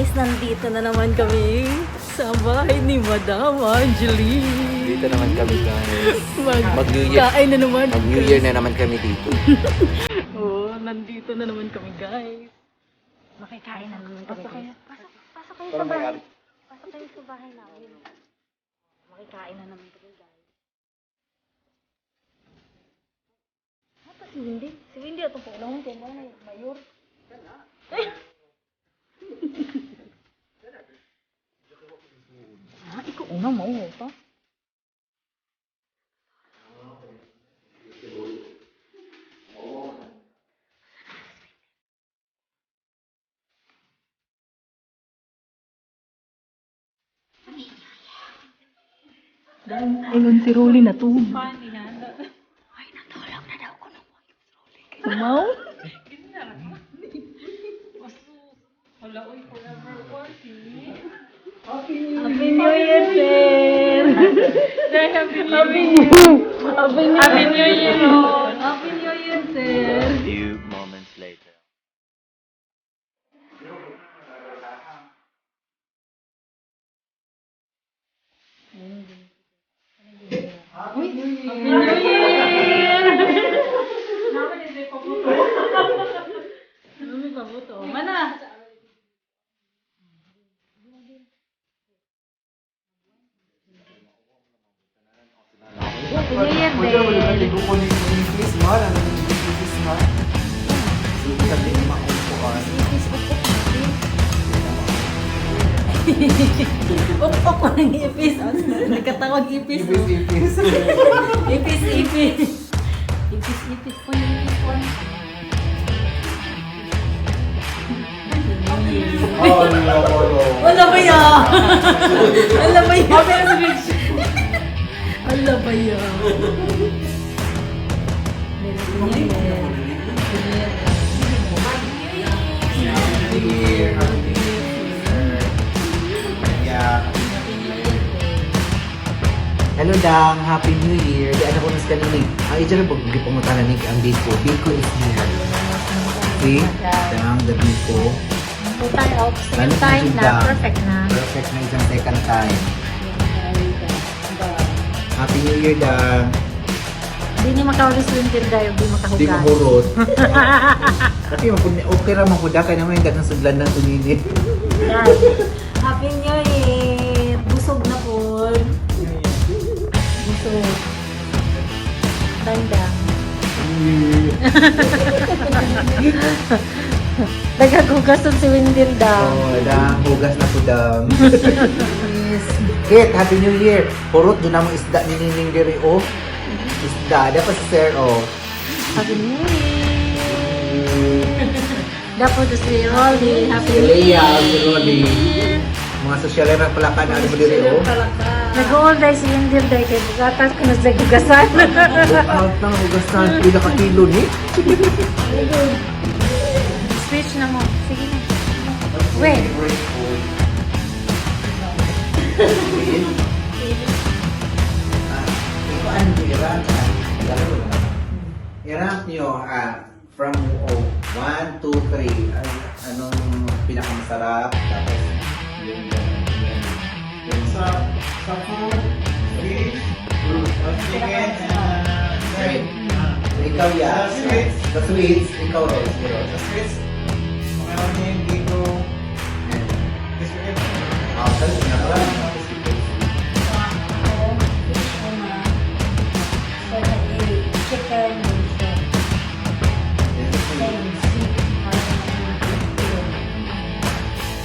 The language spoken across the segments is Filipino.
Guys, nandito na naman kami sa bahay ni Madam Angeline. Dito naman kami guys. Mag-New Year. Kain na naman. Mag-New Year na naman kami dito. Oo, nandito na naman kami guys. Makikain na naman kami guys. Pasok kayo sa bahay. Pasok kayo sa bahay namin. Makikain na naman kami guys. Apa si Windy? Si Windy atong paulawon kay mo na mayor. Ikaw una mo pa. Ingon si Rolly na to. Ay, natulog na daw ko ng Rolly. Kumaw? Happy New Year, sir! Happy New Year, Lord! Happy New Year, sir! A few moments later. Happy New Year! Namin pabuto. Mana? Happy New Year, babe! Ukok ko ng ipis. Nagkatawag ipis. Ipis. Ipis po yung ipon. Wala ba yan? Wala ba yan? Wala ba yan? Hello dang, Happy New Year. Di ano ko nas kanilig. Ang ito na pag gipangutan na ang Biko. Biko is here. See? Dang, the Biko. Total of second time na. Perfect na. Perfect na isang second time. Happy New Year dang. Hindi ni makawalis winter dahil hindi makahugas. Di mahurot. Tapi okay ra man kuda kay naman yung sudlan ng tuninit. Happy New Year! Busog na po. Busog. Tandang. Nagagugason si Wendell daw. Oh, dang, hugas na po dang. Kit, Happy New Year. Purot, doon namang isda ni Nining diri, oh. Isda, dapat si Sir, oh. Happy New Year! Dapat si Rolly. Happy Si New Leia, Year! si Rolly. Mga sosyal na pala ka na ano mo diri, oh. Nag-all day si Wendell day kay bugatas ko na sa gugasan. Out na, hugas na. Pila ka kilo ni. Switch na mo. Sige na. Wait. I-rank nyo from 1 to 3. Anong pinakamasarap? Tapos yung Sa food, fish, chicken, Right. Ikaw yan. Sa sweets, ikaw rin. Sa sweets, mayroon dito. Tapos pinakamasarap. Chicken.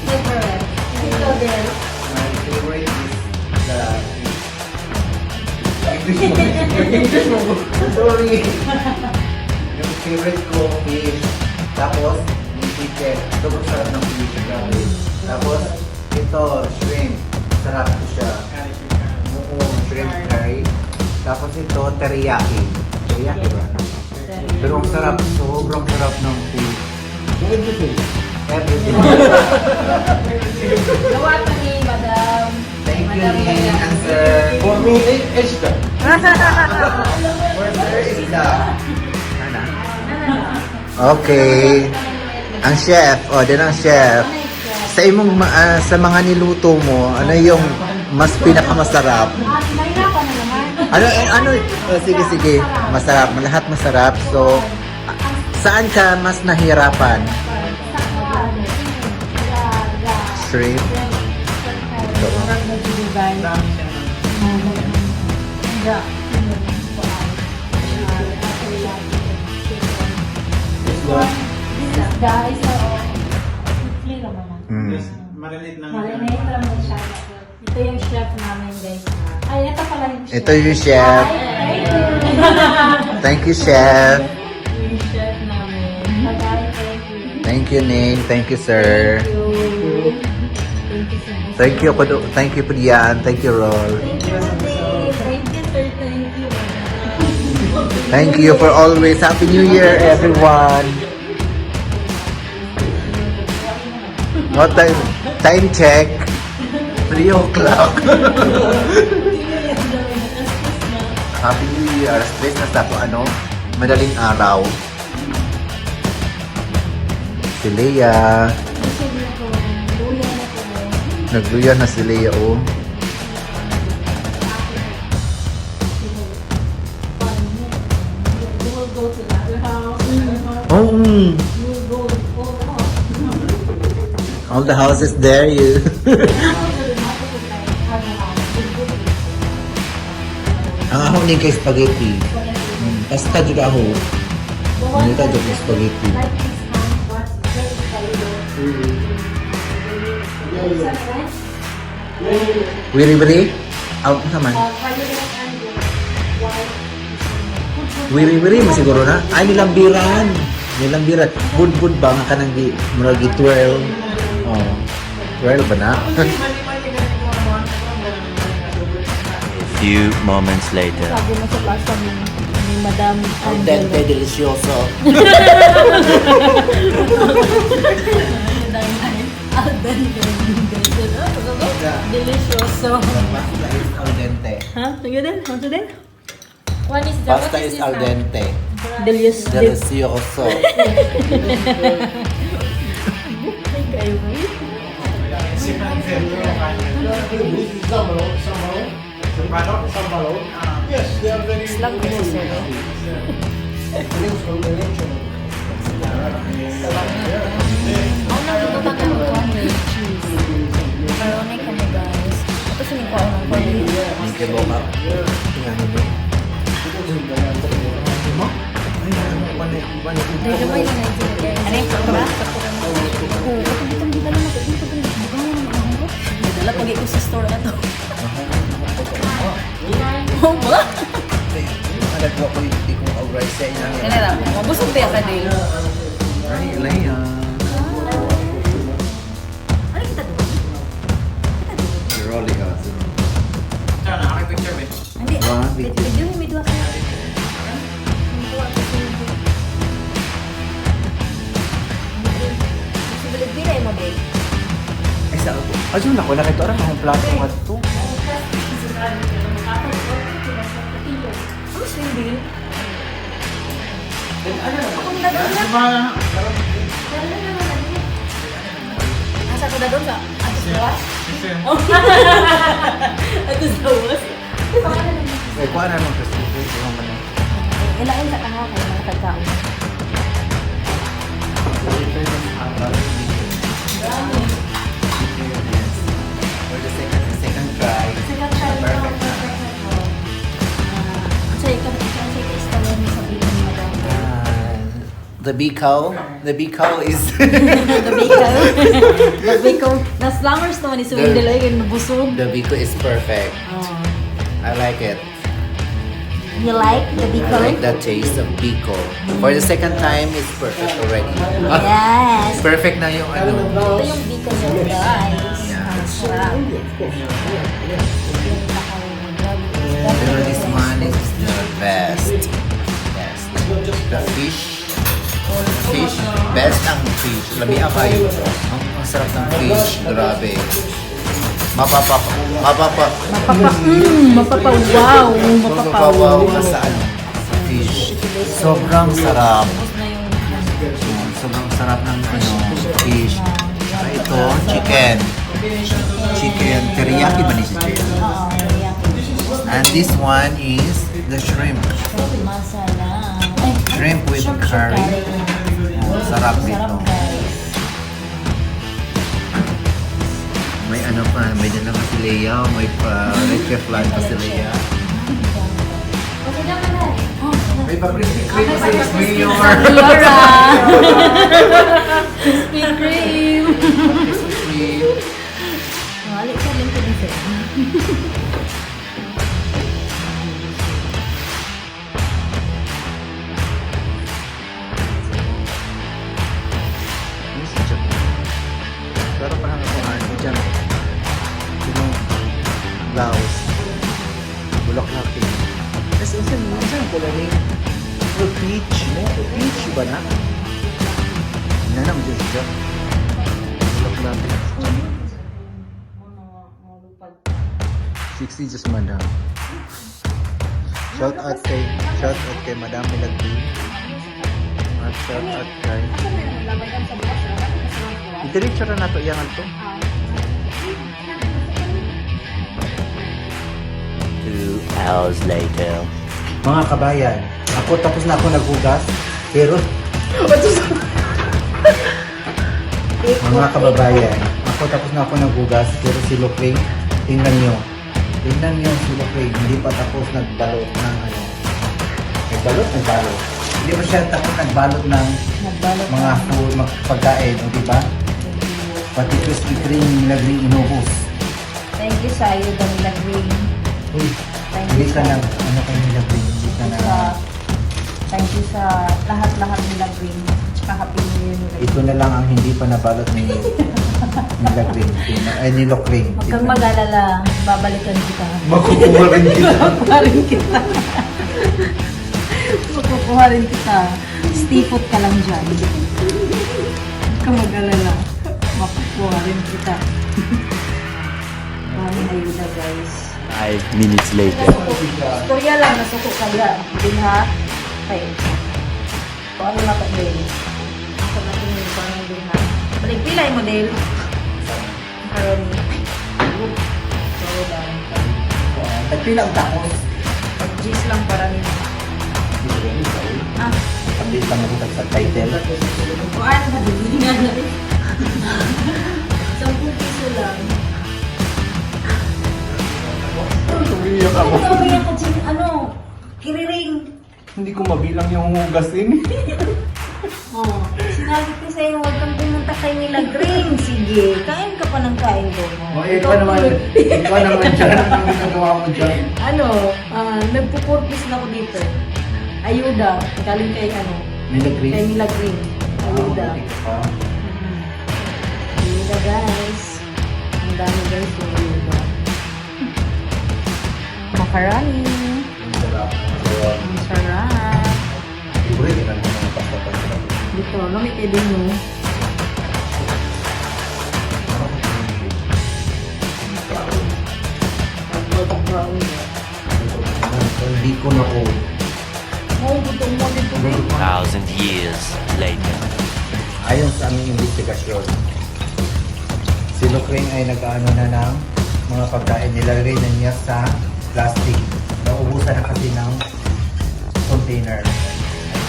Favorite. Ito din. My favorite is the English mo. Sorry. Yung favorite ko is tapos yung chicken. Sobrang sarap ng fish. Grabe. Tapos ito, shrimp. Sarap ko siya. Oo, shrimp curry. Tapos ito, teriyaki. Teriyaki ba? Pero ang sarap, sobrang sarap ng fish. Everything. Everything. Gawa pa ni Madam. Thank you, Ning, answer. For me, it's the. Where is the... Okay. Ang chef. O, din ang chef. sa imong sa mga niluto mo, ano yung mas pinakamasarap? Nahirapan na naman. Sige. Masarap, lahat masarap. So, saan ka mas nahirapan? Shrimp. Guys, simple naman na. Just marinate lang. Marinate lang mo siya. Ito yung chef namin, guys. Ay, ito pala yung chef. Ito yung chef. Thank you. Thank you, chef. Yung chef namin. Bye-bye, thank you. Thank you, Ning. Thank you, sir. Thank you. Thank you so much. Thank you po diyan. Thank you, Rol. Thank you, Ate. Thank you, sir. Thank you. Thank you for always. Happy New Year, everyone. What time? Time check. 3 o'clock. Happy New Year. Stress na sa madaling araw. Si Leia. Nagluya na si Leia, oh. Oh, all the houses there, you. Ang ako ni kay spaghetti. Pasta juga ako. Hindi ka juga spaghetti. Wiri-wiri? Out na naman. Wiri-wiri mo siguro na. Ay, nilambiran. Nilambiran. Bud-bud ba nga ka nang muragi 12? Oh. 12 ba na? Few moments later. Sabi mo sa plaza ni Madam Al dente, delicioso. Al dente. Delicioso. Pasta is al dente. Ha? Tingnan din. Ano din? One is Pasta is al dente. Delicioso. Delicioso. Kayo mo. Yes, they are very Islang ko sir. Ako nang lututan ng corned cheese. Macaroni kami guys. Ito sinikuha ko ng corned cheese. Ang kiboka. Tingnan mo. Dahil naman yung Nigeria. Ano yung sakura? Oo, kapag dito lang ako. Dito lang ako. Nadala pag ito sa store na to. Oo ba? Nagwa ko yung hindi kong outright sa inyo. Kaya lang, mabusog ba ka din? Ay, Leia. Ano kita doon? You're rolling out. Saan, nakakipicture ba? Hindi, Wah, video yung video ako. Bilid-bilay mo, babe. Ay, saan ko? Ayun ako, nakita orang akong plato nga ito. Ano siya yung bilid? Akong Di dadon ba? Asa ko dadon sa? Ato sa was? Kasi, Ato sa was? Ay, kuha na nung kasi. Ilain sa kanya kaya mga tagkaon. For the second try. Second try mo, Perfect na. perfect na to. Sa ikaw, sa istorya mo sa bilang mo daw. The Bicol is The bacon. Na slangers naman ni Suwin Deloy, yung nabusog. the Bicol is perfect. Oh. I like it. You like the I bacon? like the taste of Bicol. For the second time, it's perfect already. Yes. Perfect na yung ano. Ito yung bacon nyo guys. Yeah. Ang sarap. Pero this one is the best. Best. The fish. Best ang fish. Labi kayo. Ang sarap ng fish. Grabe. Mapapawaw. Mapapawaw ka sa ano. Sa fish. Sobrang sarap. Sobrang sarap ng ano, fish. Saka ito, chicken. Chicken teriyaki ba ni siya? Oo, teriyaki. And this one is the shrimp. Shrimp masala. Ay, Shrimp with shrimp curry. Oh, sarap dito. Sarap guys. May ano pa, may dala ka si Leia, may pa-reche flan pa si Leia. May pa-crispy cream pa si Mayor. Laura! Krispy Kreme! Crispy cream. Mali ka din ko dito. Pero parang ako ano dyan. Yung blouse. Bulok natin. Kasi saan ko lang yung peach mo? Peach ba na? Nanam dyan siya. Bulok natin. 60 just madam. Shout out kay Madam Milagdi. At shout out kay Diretso na nato iyangan to. 2 hours later. Mga kabayan, tapos na ako naghugas, pero mga kababayan, tapos na ako naghugas, pero si Lupring, tingnan nyo si Lupring, hindi pa tapos nagbalot ng ano. Nagbalot. Hindi pa siya tapos nagbalot ng Nagbalot mga food, pagkain, o diba? Pati Krispy Kreme nilagring inubos. Thank you sa iyo, Danila Green. Uy, Thank hindi you ka sa- na, ano kayo nilagring, hindi ka na, Thank you sa lahat-lahat nila Green. Tsaka Happy New Year nila. ito na lang ang hindi pa nabalot ni nilagring, ni Lupring. Huwag kang mag-alala, babalikan kita. Makukuha rin kita. Makukuha rin kita. Makukuha rin kita. Stay put ka lang dyan. Huwag kang mag-alala. Makukuha rin kita. Maraming ayuda guys. 5 minutes later. Storya lang, nasuko ka lang. Din ha? Okay. So ano na ka din? Ako natin yung parang din ha? Balik pilay mo din. Karon. So lang. Nagpila ang tapos. Pag-gis lang para nila. Ah. Update lang ako sa title. O ano ba din? Hindi nga na rin. 10 piso lang. Umiyak ako. Ano ba yan kasi ano? Kiriring. Hindi ko mabilang yung hugasin. Oh, sinabi ko sa'yo, huwag kang pumunta kay nila Green. Sige, kain ka pa ng kain ko. Ikaw naman dyan. Ang ginagawa mo dyan. Ano, nagpupurpose na ako dito. Ayuda, galing kay ano, Milagring. kay nila Green. Ayuda. Ah, Ayuda guys. Ang dami guys yung ayuda. Makarani. ang sarap. So, Ang sarap. libre din ang mga pasta-pasta. Dito, lamig kayo din mo. Pag-brown. Hindi ko na ko. Oh, gutom mo dito. 2,000 years later. Ayon sa aming investigasyon, si Lupring ay nag-ano na ng mga pagkain. Nilagay na niya sa plastic. Naubusan na kasi ng container.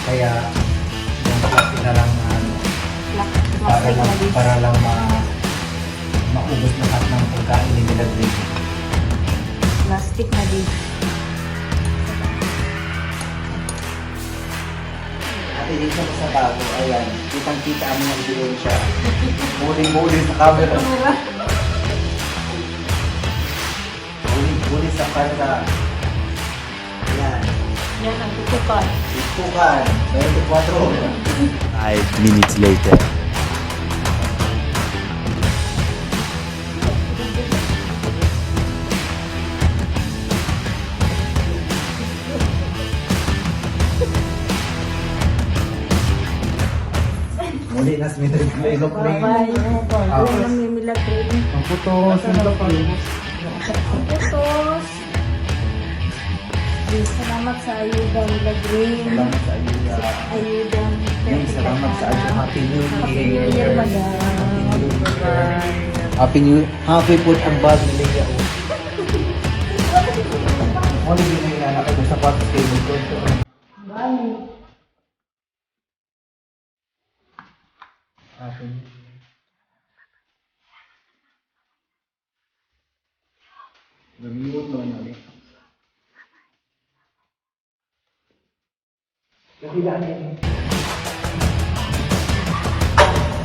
Kaya yung plastic na lang na ano, para lang maubos na lahat ng pagkain ni Milagring. Plastic na din. At dito ko sa bago, ayan, kitang-kita ang mga ebidensya. Muling-muling sa camera. Muling-muling sa camera. Ayan. Yan ang tutukan. Itukan. 24. 5 minutes later. Muli na si Milagring. Bye-bye. Ano lang may milagrin. Ang putos, ang Milagring. Ang putos. Salamat sa ayuda milagrin. Salamat sa ayuda. Ayuda. Salamat sa ayuda. Happy New Happy New Year, Year. madam. Happy New Year. Happy food ang bag ni Leia. Ano din yung inanakay mo sa patos kay Bukod? Happy. Nag-mute naman ulit. Kasi dati.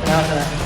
Salamat.